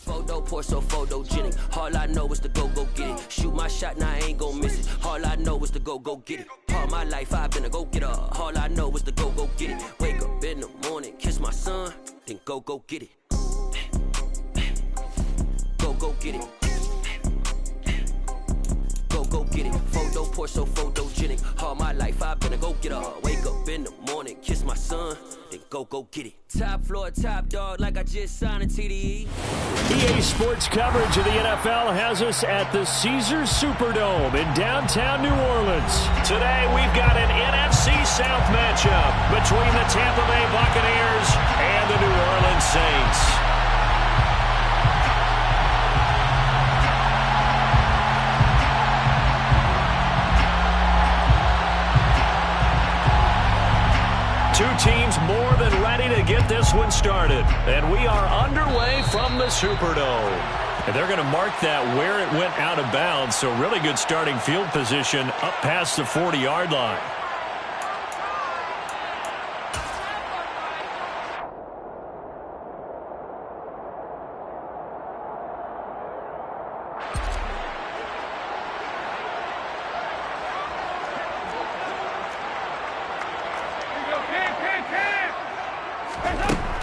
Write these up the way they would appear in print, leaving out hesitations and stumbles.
Photo pour so photogenic. All I know is to go get it. Shoot my shot, now I ain't gon' miss it. All I know is to go get it. All my life I've been a go-getter. All I know is to go get it. Wake up in the morning, kiss my son, then go get it. Go get it. Go get it. Photo pour so photogenic. All my life I've been a go-getter. Wake up in the morning, kiss my son, then go get it. Top floor, top dog, like I just signed a TDE. EA Sports coverage of the NFL has us at the Caesars Superdome in downtown New Orleans. Today we've got an NFC South matchup between the Tampa Bay Buccaneers and the New Orleans Saints. Two teams more than ready to get this one started. And we are underway from the Superdome. And they're going to mark that where it went out of bounds. So really good starting field position up past the 40-yard line.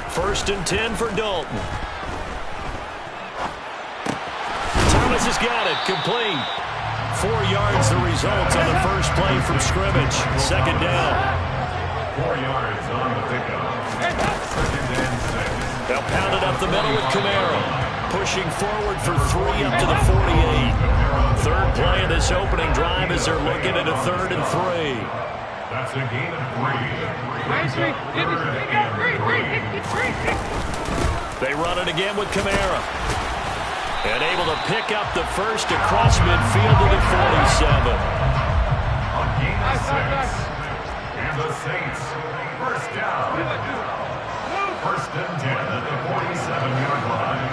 First and 10 for Dalton. Thomas has got it. Complete. 4 yards the result on the first play from scrimmage. Second down. 4 yards on the pickup. Second and 6. They'll pound it up the middle with Camaro. Pushing forward for 3 up to the 48. Third play of this opening drive as they're looking at a 3rd and 3. That's a gain of 3. They run it again with Camara. And able to pick up the first across midfield to the 47. A gain of 6. And the Saints, first down. First and 10 at the 47-yard line.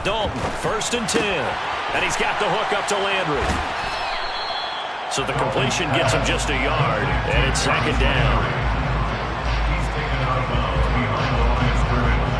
Dalton, first and 10. And he's got the hook up to Landry. So the completion gets him just a yard. And it's second down. He's taken out of bounds behind the line of scrimmage.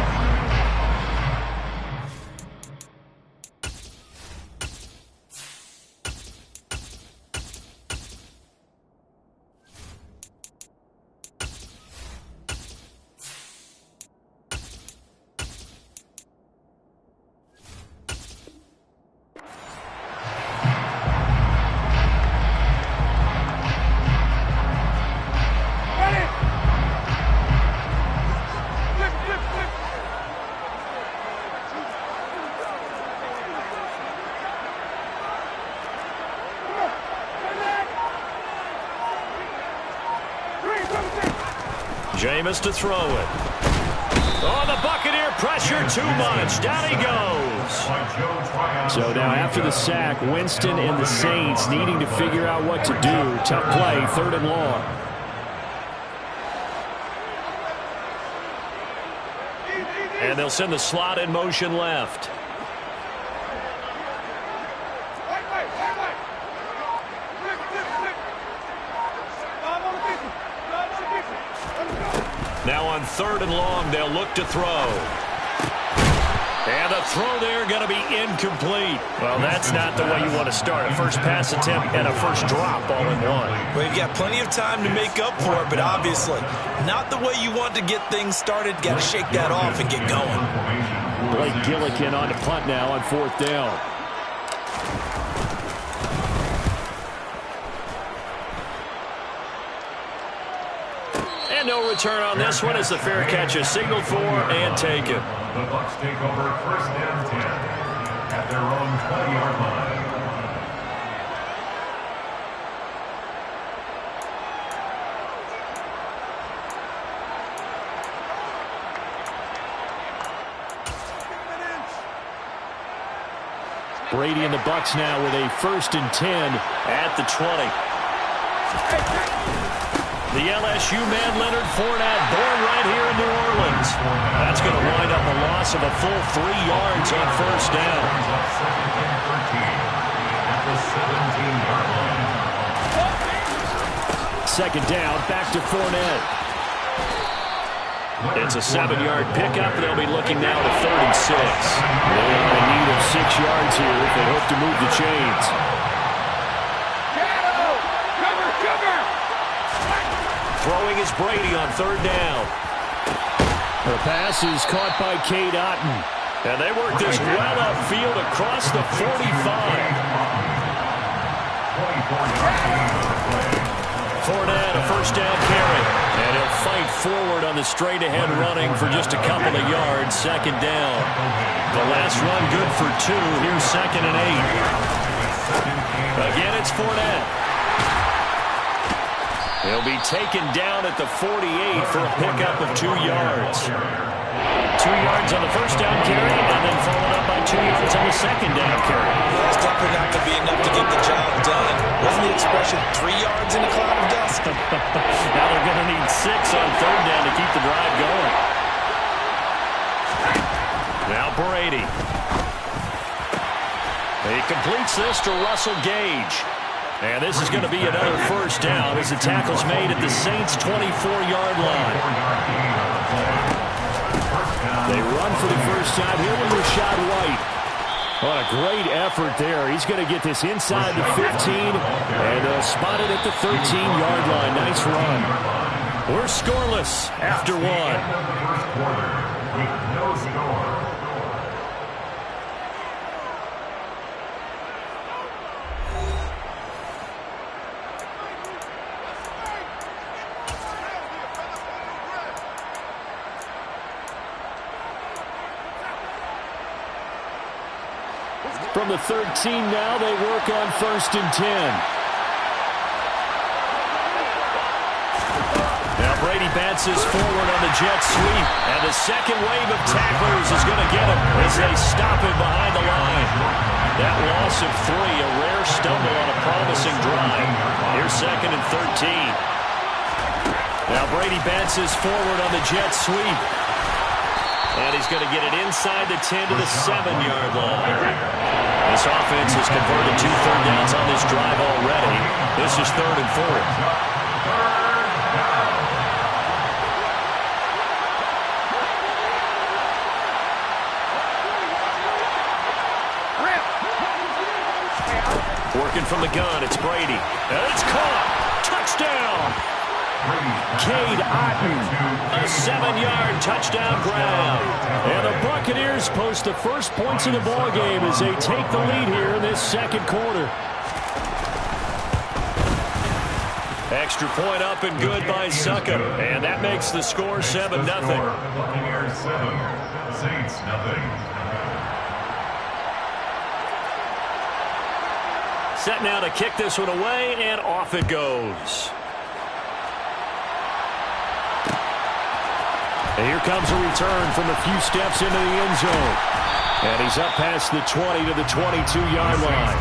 Jameis to throw it. Oh, the Buccaneer pressure too much. Down he goes. So now after the sack, Winston and the Saints needing to figure out what to do. Tough play, 3rd and long. And they'll send the slot in motion left. Now on 3rd and long, they'll look to throw. And the throw there going to be incomplete. Well, that's not the way you want to start. A first pass attempt and a first drop all in one. Well, you've got plenty of time to make up for it, but obviously not the way you want to get things started. Got to shake that off and get going. Blake Gillikin on the punt now on 4th down. And no return on this one as the fair catch is signaled for and taken. The Bucs take over first and 10 at their own 20-yard line. Brady and the Bucs now with a 1st and 10 at the 20. The LSU man Leonard Fournette, born right here in New Orleans. That's going to wind up a loss of a full 3 yards on first down. Second and 13 at the 17-yard line. second down. Back to Fournette. It's a 7-yard pickup. They'll be looking now to 36. They're in need of 6 yards here if they hope to move the chains. Throwing is Brady on third down. The pass is caught by Cade Otton. And they work this well upfield across the 45. Fournette, a first down carry. And he'll fight forward on the straight-ahead running for just a couple of yards. Second down. The last run good for 2. Here's 2nd and 8. Again, it's Fournette. He'll be taken down at the 48 for a pickup of 2 yards. 2 yards on the first down carry, and then followed up by 2 yards on the second down carry. It's definitely not going to be enough to get the job done. Wasn't the expression 3 yards in a cloud of dust? Now they're going to need 6 on third down to keep the drive going. Now Brady. He completes this to Russell Gage. And this is going to be another first down as the tackle's made at the Saints' 24-yard line. They run for the first time here with Rashad White. What a great effort there. He's going to get this inside the 15, and they'll spot it at the 13-yard line. Nice run. We're scoreless after 1. No score. From the 13 now, they work on 1st and 10. Now Brady bounces forward on the jet sweep, and the second wave of tacklers is going to get him as they stop him behind the line. That loss of 3, a rare stumble on a promising drive. Here's 2nd and 13. Now Brady bounces forward on the jet sweep. And he's going to get it inside the 10 to the 7-yard line. This offense has converted 2 third downs on this drive already. This is 3rd and 4. Working from the gun, it's Brady. And it's caught. Touchdown. Cade Otton, a 7-yard touchdown grab. And the Buccaneers post the first points of the ballgame as they take the lead here in this second quarter. Extra point up and good by Suckup. And that makes the score 7-0. Buccaneers 7, Saints 0. Set now to kick this one away, and off it goes. And here comes a return from a few steps into the end zone. And he's up past the 20 to the 22-yard line.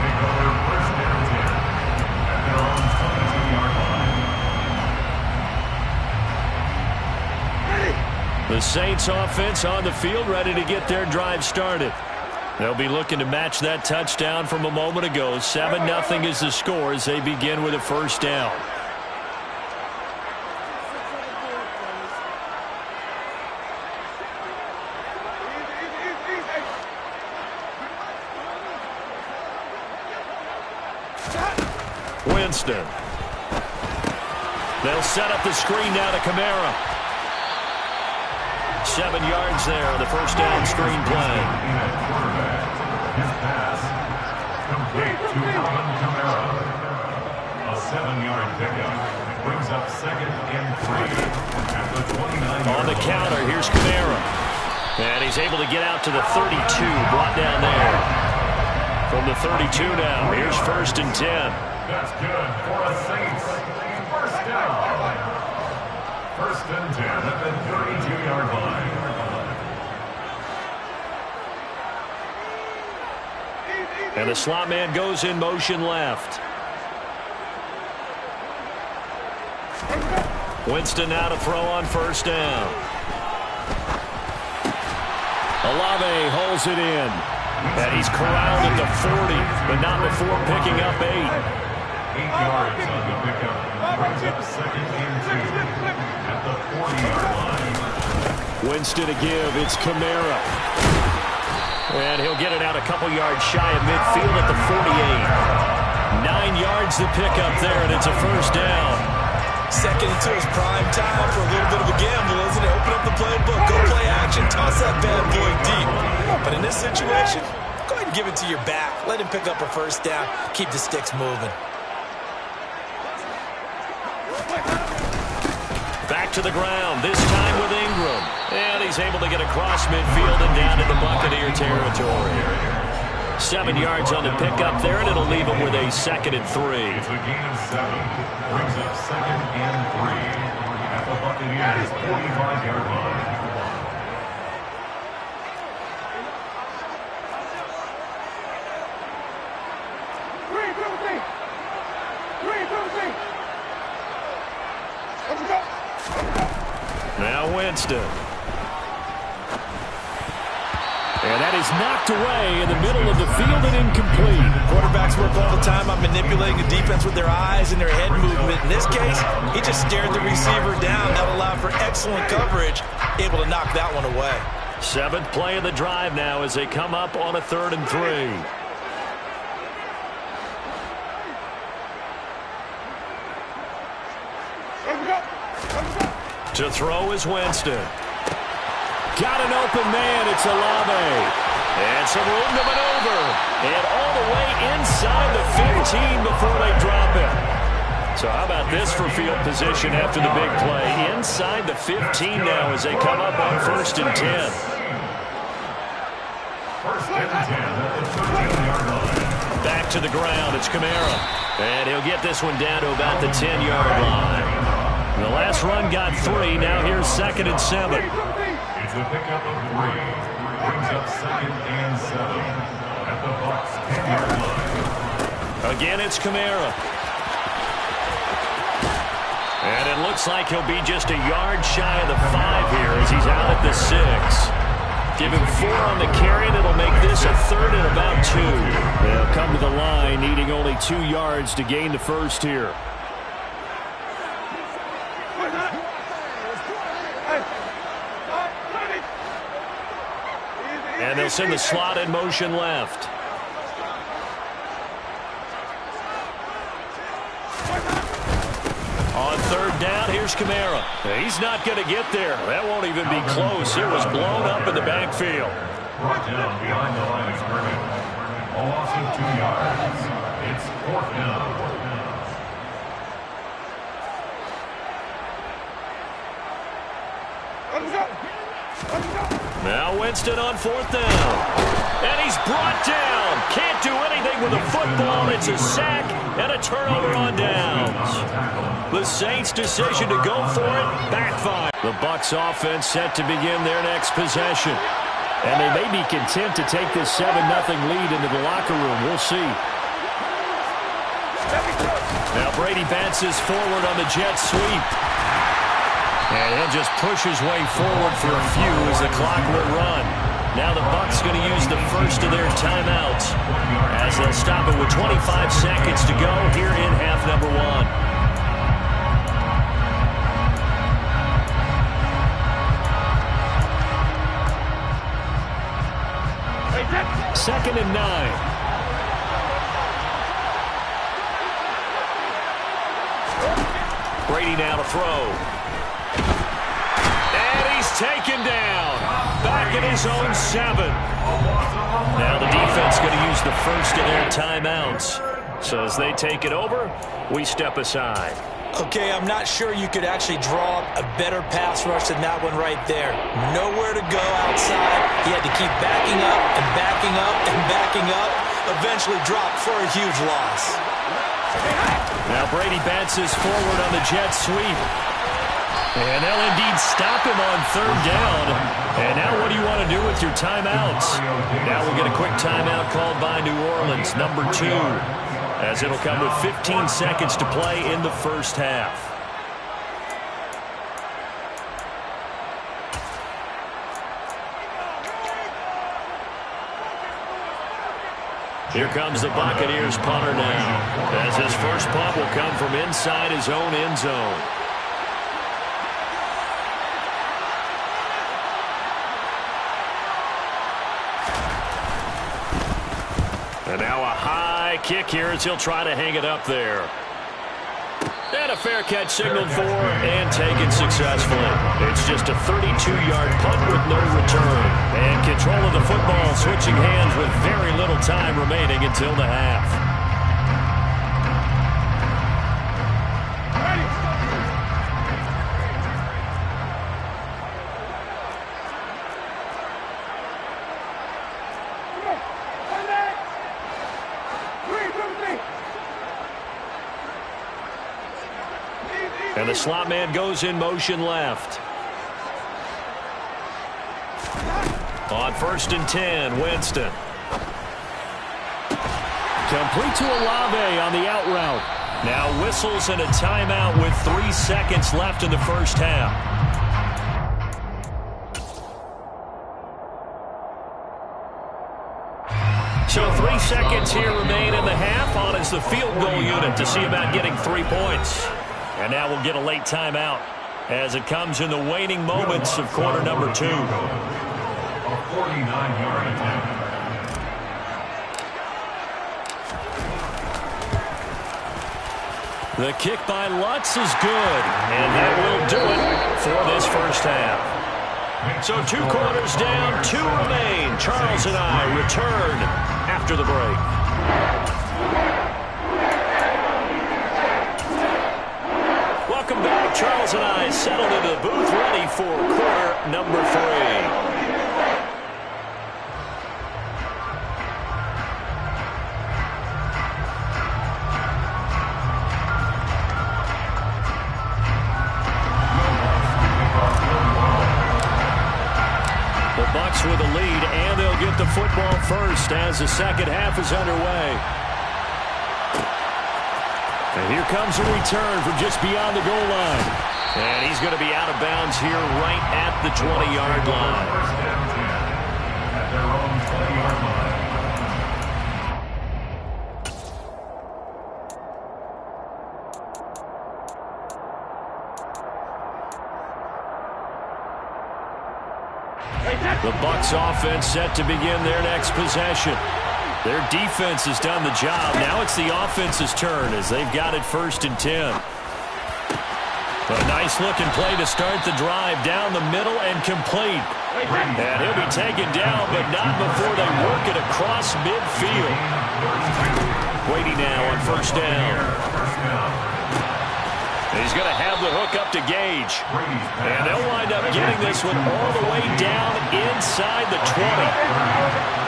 The Saints offense on the field, ready to get their drive started. They'll be looking to match that touchdown from a moment ago. 7-0 is the score as they begin with a first down. Winston. They'll set up the screen now to Kamara. 7 yards there on the first down screen play. His pass complete to Kamara. A 7-yard pickup brings up 2nd and 3 at the 29. On the counter, here's Kamara. And he's able to get out to the 32, brought down there. From the 32 now, here's 1st and 10. That's good for a Saints. First down. 1st and 10 at the 32-yard line. And the slot man goes in motion left. Winston now to throw on first down. Olave holds it in. And he's corralled at the 40, but not before picking up 8. 8 yards on the pickup. Brings up 2nd and 2 at the 40-yard line. Winston to give. It's Kamara. And he'll get it out a couple yards shy of midfield at the 48. 9 yards to pick up there, and it's a first down. 2nd and 2 is prime time for a little bit of a gamble, isn't it? Open up the playbook, go play action, toss that bad boy deep. But in this situation, go ahead and give it to your back. Let him pick up a first down. Keep the sticks moving. Back to the ground, this time with Ingram. And he's able to get across midfield and down into Buccaneer territory. 7 yards on the pickup there, and it'll leave him with a 2nd and 3. It's a gain of 7. Brings up 2nd and 3 at the Buccaneers' 45-yard line. Now Winston. And that is knocked away in the middle of the field and incomplete. Quarterbacks work all the time on manipulating the defense with their eyes and their head movement. In this case, he just stared the receiver down. That allowed for excellent coverage, able to knock that one away. 7th play of the drive now as they come up on a 3rd and 3. To throw is Winston. Got an open man. It's Olave. And some room to maneuver. And all the way inside the 15 before they drop it. So how about this for field position after the big play? Inside the 15 now as they come up on 1st and 10. 1st and 10 at the 13-yard line. Back to the ground. It's Kamara. And he'll get this one down to about the 10-yard line. The last run got 3. Now here's 2nd and 7. It's a pickup of 3. Brings up 2nd and 7 at the Bucs' 10-yard line. Again, it's Kamara. And it looks like he'll be just a yard shy of the 5 here as he's out at the 6. Give him 4 on the carry, and it'll make this a 3rd and about 2. They'll come to the line needing only 2 yards to gain the first here. And they'll send the slot in motion left. On 3rd down, here's Kamara. He's not going to get there. That won't even be close. It was blown up in the backfield. Brought down behind the line of scrimmage. A loss of 2 yards. It's 4th down. Now Winston on 4th down. And he's brought down. Can't do anything with a football. It's a sack and a turnover on downs. The Saints' decision to go for it backfired. The Bucs offense set to begin their next possession. And they may be content to take this 7-0 lead into the locker room. We'll see. Now Brady bounces forward on the jet sweep. And he'll just push his way forward for a few as the clock will run. Now the Bucs going to use the first of their timeouts as they'll stop it with 25 seconds to go here in half number 1. 2nd and 9. Brady now to throw. And he's taken down. Back at his own 7. Now the defense going to use the first of their timeouts. So as they take it over, we step aside. Okay, I'm not sure you could actually draw a better pass rush than that one right there. Nowhere to go outside. He had to keep backing up and backing up and backing up. Eventually dropped for a huge loss. Now Brady bounces forward on the jet sweep. And they'll indeed stop him on 3rd down. And now what do you want to do with your timeouts? Now we'll get a quick timeout called by New Orleans, number 2. As it'll come with 15 seconds to play in the first half. Here comes the Buccaneers punter now, as his first punt will come from inside his own end zone. And now a high kick here as he'll try to hang it up there. And a fair catch signaled for and taken successfully. It's just a 32-yard punt with no return. And control of the football switching hands with very little time remaining until the half. And the slot man goes in motion left. On 1st and 10, Winston. Complete to Olave on the out route. Now whistles and a timeout with 3 seconds left in the first half. So 3 seconds here remain in the half. On is the field goal unit to see about getting 3 points. And now we'll get a late timeout as it comes in the waning moments of quarter number 2. A 49-yard attempt. The kick by Lutz is good, and that will do it for this first half. So 2 quarters down, 2 remain. Charles and I return after the break. Welcome back. Charles and I settled into the booth, ready for quarter number 3. The Bucs with the lead, and they'll get the football first as the second half is underway. And here comes a return from just beyond the goal line. And he's going to be out of bounds here right at the 20-yard line. First down 10 at their own 20-yard line. The Bucs offense set to begin their next possession. Their defense has done the job. Now it's the offense's turn as they've got it 1st and 10. A nice-looking play to start the drive down the middle and complete. And he'll be taken down, but not before they work it across midfield. Brady now on 1st down. He's going to have the hook up to Gage. And they'll wind up getting this one all the way down inside the 20.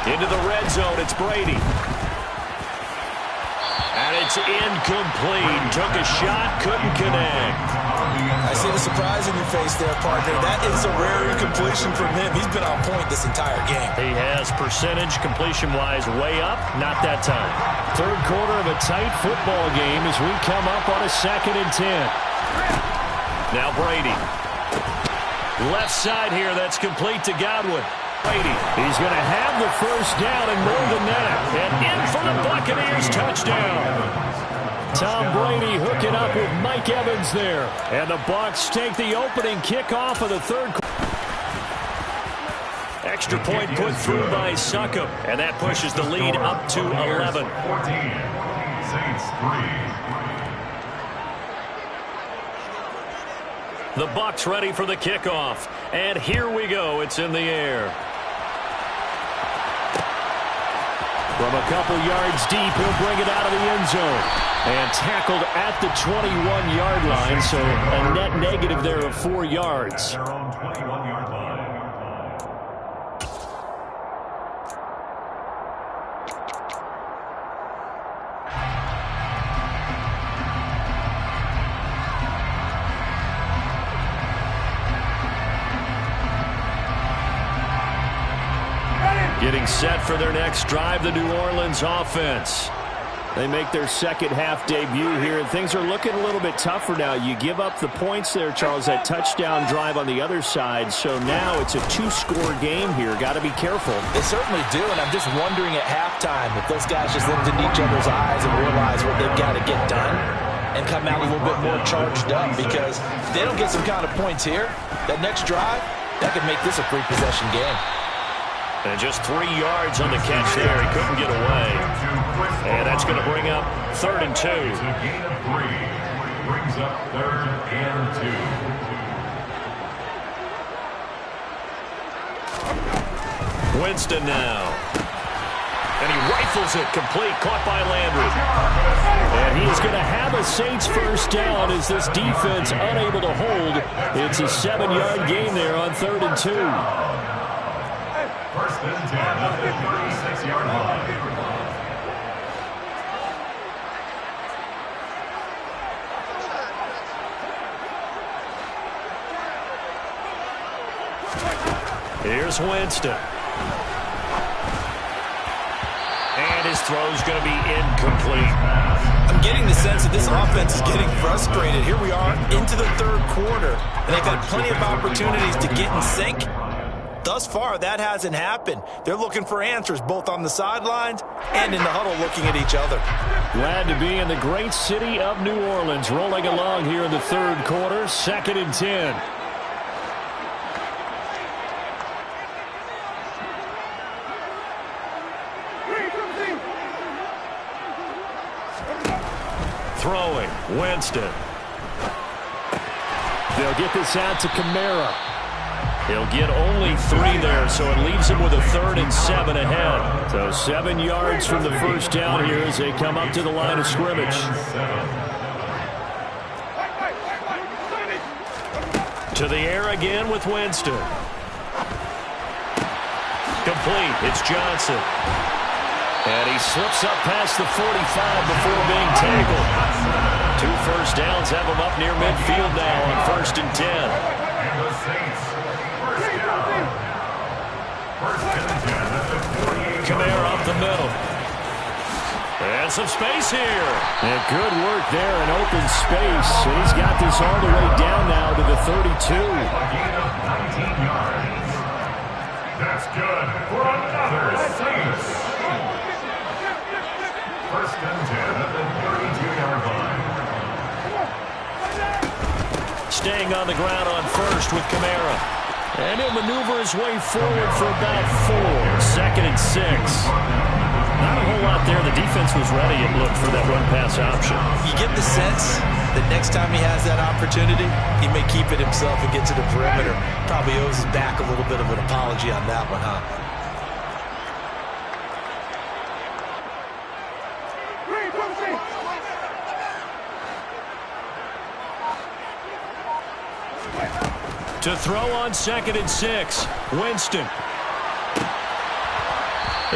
Into the red zone, it's Brady. And it's incomplete. Took a shot, couldn't connect. I see the surprise in your face there, partner. That is a rare incompletion from him. He's been on point this entire game. He has percentage completion-wise way up, not that time. Third quarter of a tight football game as we come up on a 2nd and 10. Now Brady. Left side here, that's complete to Godwin. Brady, he's going to have the first down and more than that. And in for the Buccaneers, touchdown. Tom Brady hooking up with Mike Evans there. And the Bucs take the opening kickoff of the third quarter. Extra point put through by Succop. And that pushes the lead up to 11. 14, Saints 3. The Bucs ready for the kickoff. And here we go. It's in the air. From a couple yards deep, he'll bring it out of the end zone. And tackled at the 21-yard line, so a net negative there of 4 yards. Their own 21-yard line. Getting set for their next drive, the New Orleans offense. They make their second half debut here, and things are looking a little bit tougher now. You give up the points there, Charles, that touchdown drive on the other side. So now it's a two-score game here. Got to be careful. They certainly do, and I'm just wondering at halftime if those guys just looked into each other's eyes and realized what they've got to get done and come out a little bit more charged up, because if they don't get some kind of points here, that next drive, that could make this a free-possession game. And just 3 yards on the catch there. He couldn't get away. And that's going to bring up 3rd and 2. It's a gain of 3. Brings up 3rd and 2. Winston now. And he rifles it complete. Caught by Landry. And he is going to have a Saints first down as this defense unable to hold. It's a 7-yard gain there on 3rd and 2. First and 10 at the 36-yard line. Here's Winston. And his throw's going to be incomplete. I'm getting the sense that this offense is getting frustrated. Here we are into the 3rd quarter, and they've had plenty of opportunities to get in sync. Thus far, that hasn't happened. They're looking for answers both on the sidelines and in the huddle looking at each other. Glad to be in the great city of New Orleans, rolling along here in the 3rd quarter, 2nd and 10. Throwing, Winston. They'll get this out to Kamara. He'll get only 3 there, so it leaves him with a 3rd and 7 ahead. So 7 yards from the first down here as they come up to the line of scrimmage. To the air again with Winston. Complete. It's Johnson. And he slips up past the 45 before being tackled. 2 first downs have him up near midfield now on 1st and 10. And the Saints, first down. First and 10 at the 48. Kamara up the middle. And some space here. And good work there in open space. And he's got this all the way down now to the 32. A gain of 19 yards. That's good for another Saints. First and 10 at the 32-yard line. Staying on the ground on 1st with Kamara. And he'll maneuver his way forward for about 4. 2nd and 6. Not a whole lot there. The defense was ready, it looked, for that run-pass option. You get the sense that next time he has that opportunity, he may keep it himself and get to the perimeter. Probably owes his back a little bit of an apology on that one, huh? To throw on 2nd and 6. Winston.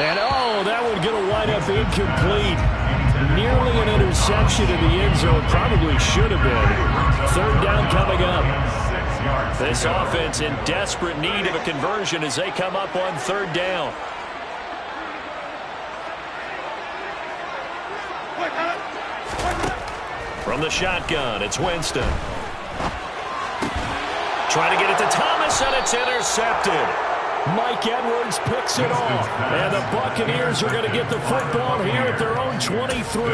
And, oh, that one going to wind up incomplete. Nearly an interception in the end zone. Probably should have been. 3rd down coming up. This offense in desperate need of a conversion as they come up on 3rd down. From the shotgun, it's Winston. Trying to get it to Thomas, and it's intercepted. Mike Edwards picks it off. And the Buccaneers are going to get the football here at their own 23.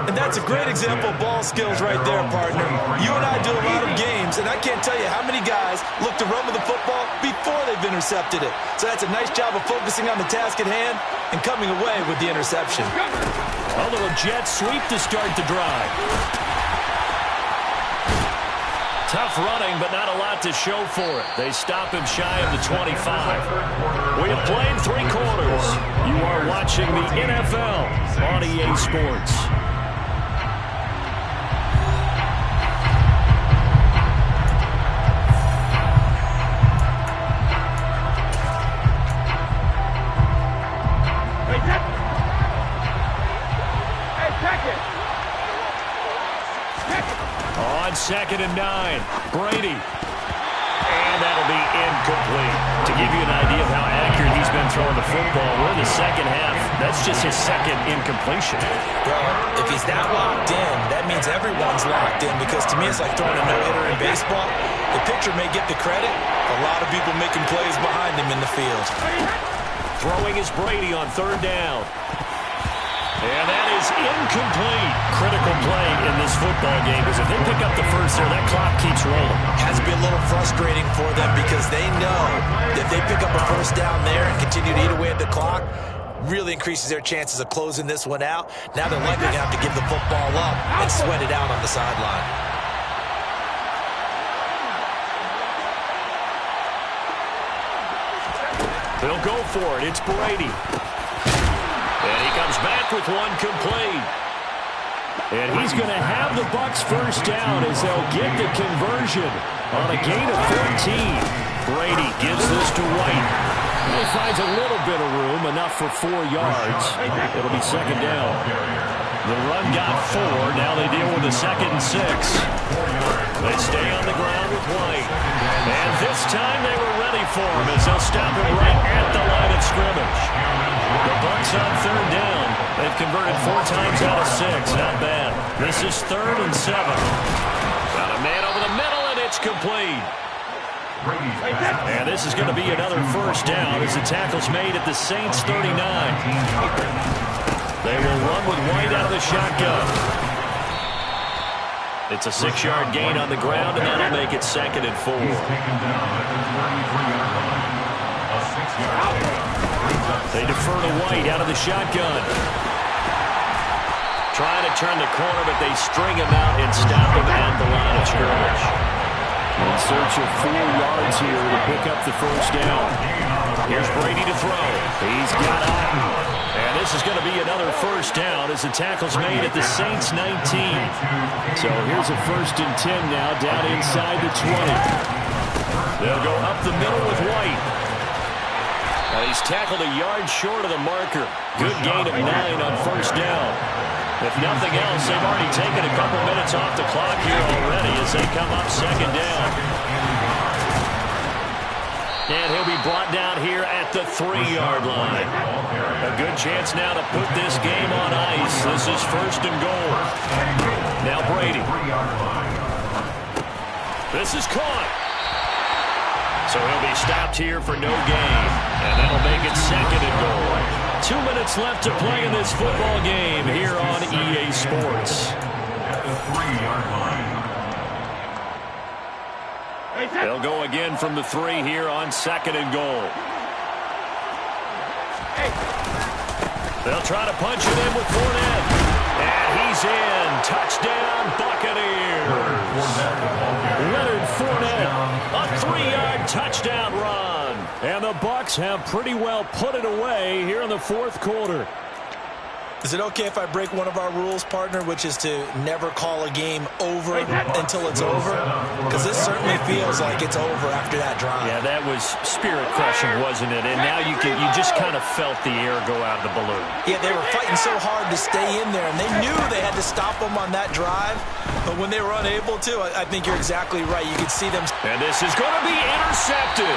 And that's a great example of ball skills right there, partner. You and I do a lot of games, and I can't tell you how many guys look to run with the football before they've intercepted it. So that's a nice job of focusing on the task at hand and coming away with the interception. A little jet sweep to start the drive. Tough running, but not a lot to show for it. They stop him shy of the 25. We have played 3 quarters. You are watching the NFL on EA Sports. On 2nd and 9, Brady. And that'll be incomplete. To give you an idea of how accurate he's been throwing the football. We're in the second half. That's just his second incompletion. Well, if he's that locked in, that means everyone's locked in, because to me it's like throwing a no-hitter in baseball. The pitcher may get the credit. A lot of people making plays behind him in the field. Throwing is Brady on third down. And that is incomplete. Critical play in this football game, because if they pick up the first there, that clock keeps rolling. Has to be a little frustrating for them, because they know that if they pick up a first down there and continue to eat away at the clock, really increases their chances of closing this one out. Now they're likely going to have to give the football up and sweat it out on the sideline. They'll go for it. It's Brady. And he comes back with one complete. And he's going to have the Bucs first down as they'll get the conversion on a gain of 14. Brady gives this to White. He finds a little bit of room, enough for 4 yards. It'll be second down. The run got 4. Now they deal with a 2nd and 6. They stay on the ground with White. And this time they were ready for him as they'll stop him right at the line of scrimmage. The Bucs on third down. They've converted 4 times out of 6. Not bad. This is 3rd and 7. Got a man over the middle, and it's complete. And this is going to be another first down as the tackle's made at the Saints 39. They will run with White out of the shotgun. It's a 6-yard gain on the ground, and that'll make it 2nd and 4. They defer to White out of the shotgun. Trying to turn the corner, but they string him out and stop him at the line of scrimmage. In search of 4 yards here to pick up the first down. Here's Brady to throw. He's got Otten. And this is going to be another first down as the tackle's made at the Saints 19. So here's a 1st and 10 now, down inside the 20. They'll go up the middle with White. And he's tackled a yard short of the marker. Good gain of 9 on first down. If nothing else, they've already taken a couple minutes off the clock here already as they come up second down. And he'll be brought down here at the 3-yard line. A good chance now to put this game on ice. This is 1st and goal. Now Brady. This is caught. So he'll be stopped here for no gain. And that'll make it 2nd and goal. 2 minutes left to play in this football game here on EA Sports. At the 3-yard line. They'll go again from the 3 here on 2nd and goal. They'll try to punch it in with Fournette. And he's in. Touchdown, Buccaneers. Leonard Fournette, a 3-yard touchdown run. And the Bucs have pretty well put it away here in the 4th quarter. Is it okay if I break one of our rules, partner, which is to never call a game over until it's over? Because this certainly feels like it's over after that drive. Yeah, that was spirit-crushing, wasn't it? And now you just kind of felt the air go out of the balloon. Yeah, they were fighting so hard to stay in there, and they knew they had to stop them on that drive. But when they were unable to, I think you're exactly right. You could see them. And this is going to be intercepted.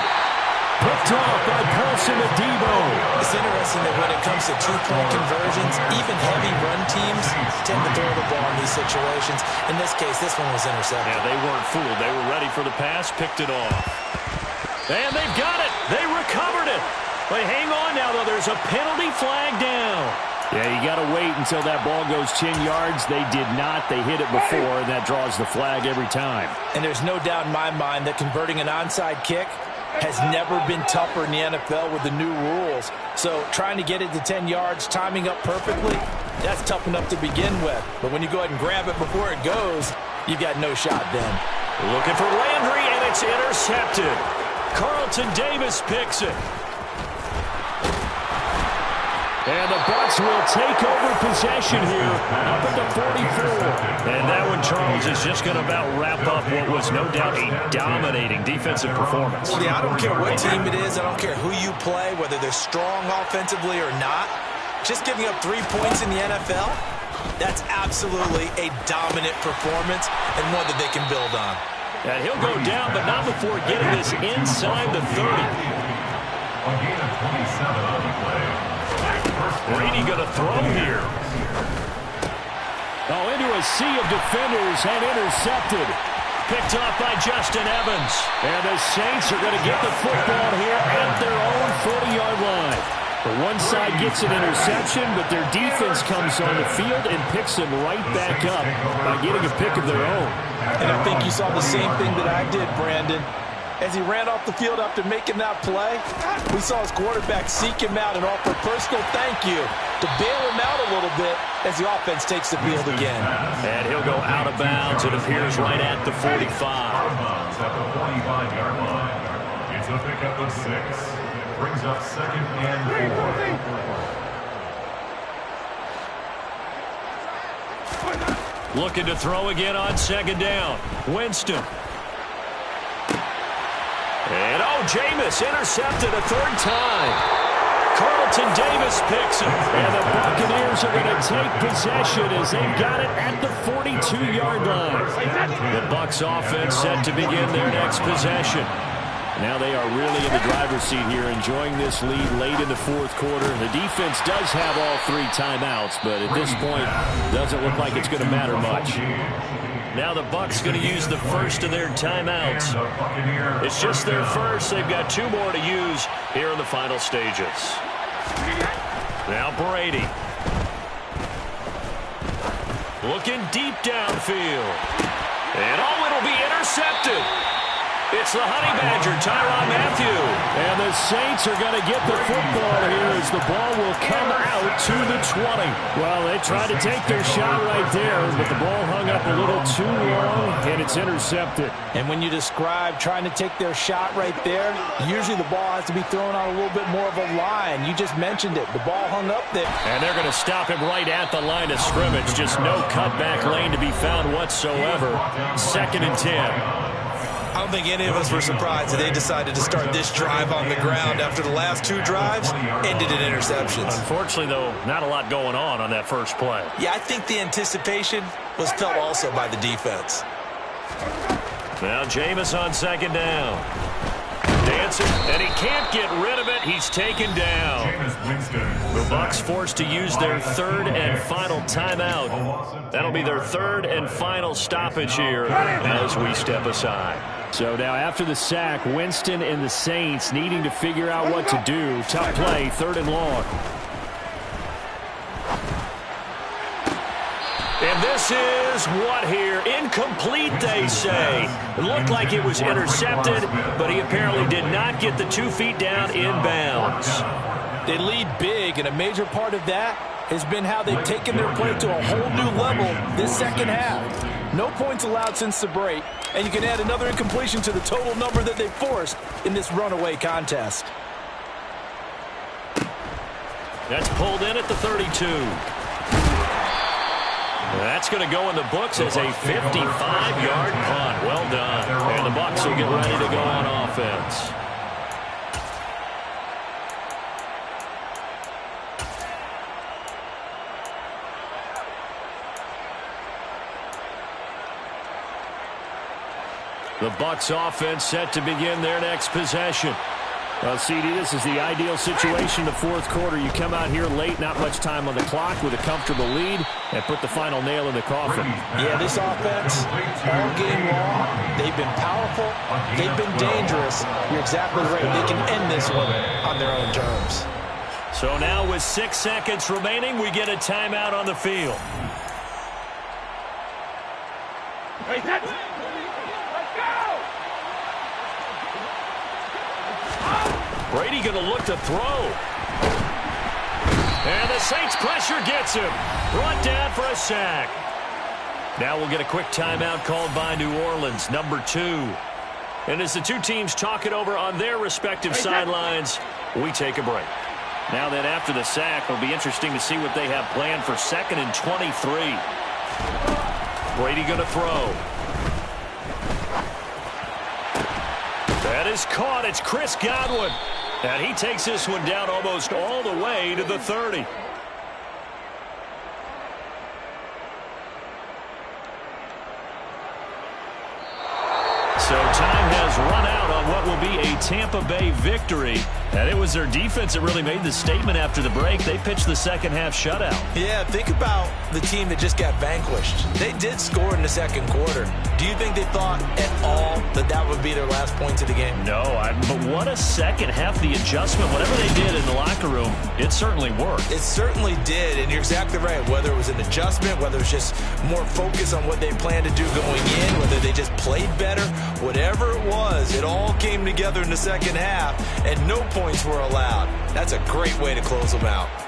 Picked off by Paulson Adebo. It's interesting that when it comes to 2-point conversions, even heavy run teams tend to throw the ball in these situations. In this case, this one was intercepted. Yeah, they weren't fooled. They were ready for the pass, picked it off. And they've got it. They recovered it. But hang on now, though. There's a penalty flag down. Yeah, you got to wait until that ball goes 10 yards. They did not. They hit it before, and that draws the flag every time. And there's no doubt in my mind that converting an onside kick has never been tougher in the NFL with the new rules. So trying to get it to 10 yards, timing up perfectly, that's tough enough to begin with. But when you go ahead and grab it before it goes, you've got no shot then. Looking for Landry, and it's intercepted. Carlton Davis picks it. And the Bucs will take over possession here up at the 44. And that one, Charles, is just going to about wrap up what was no doubt a dominating defensive performance. Yeah, I don't care what team it is. I don't care who you play, whether they're strong offensively or not. Just giving up 3 points in the NFL, that's absolutely a dominant performance and one that they can build on. And he'll go down, but not before getting this inside the 30. A gain of 27 on the play. Brady going to throw here. Oh, into a sea of defenders and intercepted. Picked off by Justin Evans. And the Saints are going to get the football here at their own 40-yard line. The one side gets an interception, but their defense comes on the field and picks them right back up by getting a pick of their own. And I think you saw the same thing that I did, Brandon. As he ran off the field after making that play, we saw his quarterback seek him out and offer a personal thank you to bail him out a little bit as the offense takes the field again. And he'll go out of bounds. It appears right at the 45. Out of bounds at the 45-yard line. It's a pickup of 6. Brings up 2nd and 4. Looking to throw again on 2nd down. Winston. And, Jameis intercepted a 3rd time. Carlton Davis picks him. And the Buccaneers are going to take possession as they've got it at the 42-yard line. The Bucs offense set to begin their next possession. Now they are really in the driver's seat here, enjoying this lead late in the 4th quarter. The defense does have all 3 timeouts, but at this point, doesn't look like it's going to matter much. Now the Bucs going to use the first of their timeouts. It's just their first. They've got 2 more to use here in the final stages. Now Brady. Looking deep downfield. And it'll be intercepted. It's the Honey Badger, Tyrann Mathieu. And the Saints are going to get the football here as the ball will come out to the 20. Well, they tried to take their shot right there, but the ball hung up a little too long, and it's intercepted. And when you describe trying to take their shot right there, usually the ball has to be thrown on a little bit more of a line. You just mentioned it. The ball hung up there. And they're going to stop him right at the line of scrimmage. Just no cutback lane to be found whatsoever. 2nd and 10. I don't think any of us were surprised that they decided to start this drive on the ground after the last 2 drives ended in interceptions. Unfortunately, though, not a lot going on that first play. Yeah, I think the anticipation was felt also by the defense. Now Jameis on 2nd down. Dancing, and he can't get rid of it. He's taken down. The Bucs forced to use their 3rd and final timeout. That'll be their 3rd and final stoppage here as we step aside. So now after the sack, Winston and the Saints needing to figure out what to do. Tough play, 3rd and long. And this is what here? Incomplete, they say. It looked like it was intercepted, but he apparently did not get the 2 feet down in bounds. They lead big, and a major part of that has been how they've taken their play to a whole new level this 2nd half. No points allowed since the break, and you can add another incompletion to the total number that they forced in this runaway contest. That's pulled in at the 32. That's going to go in the books as a 55-yard punt. Well done. And the Bucs will get ready to go on offense. The Bucs offense set to begin their next possession. Well, CD, this is the ideal situation in the 4th quarter. You come out here late, not much time on the clock with a comfortable lead, and put the final nail in the coffin. Yeah, this offense, all game long, they've been powerful, they've been dangerous. You're exactly right. They can end this one on their own terms. So now with 6 seconds remaining, we get a timeout on the field. Brady going to look to throw. And the Saints pressure gets him. Brought down for a sack. Now we'll get a quick timeout called by New Orleans, number 2. And as the 2 teams talk it over on their respective sidelines, we take a break. Now that after the sack, it'll be interesting to see what they have planned for 2nd and 23. Brady going to throw. That is caught. It's Chris Godwin. And he takes this one down almost all the way to the 30. So time has run out on what will be a Tampa Bay victory. And it was their defense that really made the statement after the break. They pitched the second half shutout. Yeah, think about the team that just got vanquished. They did score in the second quarter. Do you think they thought at all that that would be their last points of the game? No, but what a second half. The adjustment, whatever they did in the locker room, it certainly worked. It certainly did, and you're exactly right. Whether it was an adjustment, whether it was just more focus on what they planned to do going in, whether they just played better, whatever it was, it all came together in the second half, and no points were allowed. That's a great way to close them out.